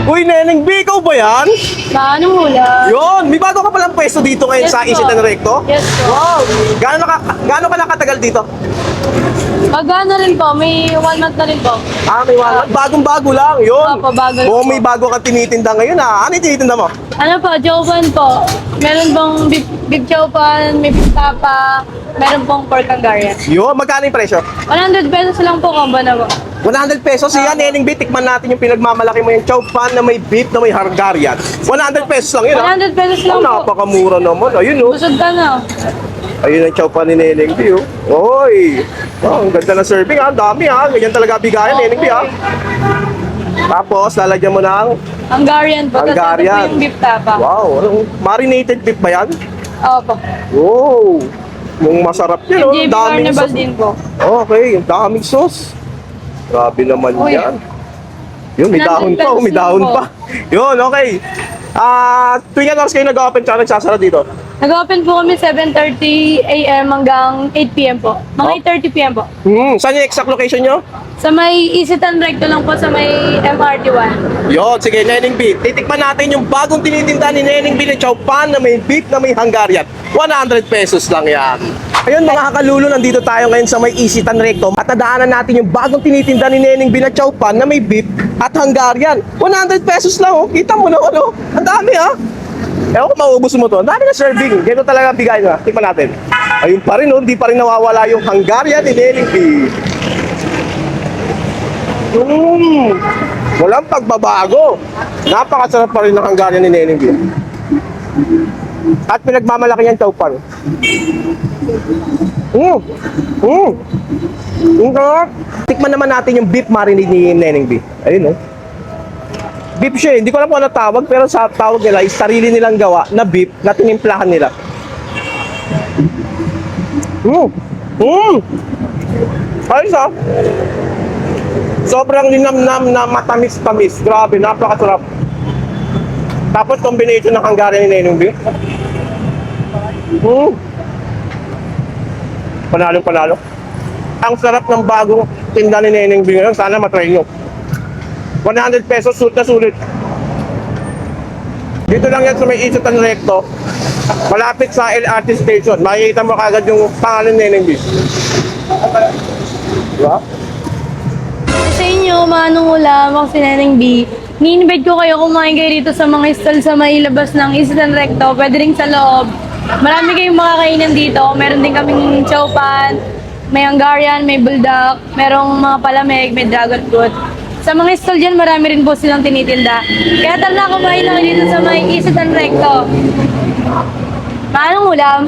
Uy, Neneng B, ikaw ba yan? Anong hula? Yun, may bago ka palang pwesto dito ngayon Yes sa po. Isitan Recto? Yes po. Wow, gaano ka nakatagal dito? Magana rin po, may 1 month na rin po. May wala. Bagong-bago lang, yun. Opo, bago lang Oo, po. may bago kang tinitinda ngayon Ano yung tinitinda mo? Ano po, Jovan po. Meron pong beef Jovan, may beef tapa, meron pong pork Hungarian. Yun, magkano yung presyo? 100 pesos lang po combo na po. 100 pesos. Yan, Neneng B, tikman natin yung pinagmamalaki mo yung chow pan na may beef na may Hungarian. 100 pesos lang yun, 100 pesos lang po. Napakamura naman. Ayun, oh. Busog ka na. Ayun ang chow pan ni Neneng B, oh. Oy! Oh, ang ganda ng serving, Ang dami, Ganyan talaga bigayan, Neneng B, Tapos, lalagyan mo ng Hungarian po. Tapos ito po Hungarian. yung beef tapa. Wow, marinated beef ba yan? Opo. Wow! Yung masarap yun, Yung JB daming Carnival sauce. din po. Okay, ang daming sauce. Grabe naman Uy. yan. Yun, may 100 dahon pa, may pesos dahon lang po. pa. Yun, okay. Tuwing oras kayo nag-open tsaka nagsasara dito? Nag-open po kami 7:30 AM hanggang 8 PM po. Mga 8:30 PM po. Saan yung exact location nyo? Sa may Isitan Recto lang po sa may MRT1. Yun, sige, Neneng B. Titikman natin yung bagong tinitinda ni Neneng B na chow pan na may beef na may Hungarian. 100 pesos lang yan. Ayun mga kalulo, nandito tayo ngayon sa may Isitan Recto at nadaanan natin yung bagong tinitinda ni Neneng B na chow pan na may beef at Hungarian. 100 pesos lang, oh. Kita mo na, Ang dami, Ewan ko maubos mo to. Ang dami na serving. Ganito talaga bigay na. Tikman natin. Ayun pa rin, Hindi pa rin nawawala yung Hungarian ni Neneng B. Walang pagbabago. Napakasarap pa rin ng Hungarian ni Neneng B. At pinagmamalaki niyang chow pan. Tikman naman natin yung beef marinade ni Neneng B. Ayun, beef siya, hindi ko alam kung ano tawag, pero sa tawag nila, is sarili nilang gawa na beef na tinimplahan nila. Ayos, sobrang linamnam na matamis-tamis. Grabe, napakasarap. Tapos combination ng Hungarian ni Neneng B. Panalong-panalo. Ang sarap ng bagong tinda ni Neneng B ngayon. Sana matry nyo. 100 pesos, sulit na sulit. Dito lang yan sa may Isitan Recto. Malapit sa LRT station. Makikita mo kagad yung pangalan ni Neneng B. Diba? Sa inyo, manong ulam ako si Neneng B. Ni-invite ko kayo kumain kayo dito sa mga stall sa may labas ng Isitan Recto. Pwede rin sa loob. Marami kayong makakainan dito. Meron din kaming chow pan, may Hungarian, may bulldog, merong mga palamig, may dragon fruit. Sa mga stall dyan, marami rin po silang tinitinda. Kaya tara na, kumain lang dito sa may Isitan Recto. Manong ulam.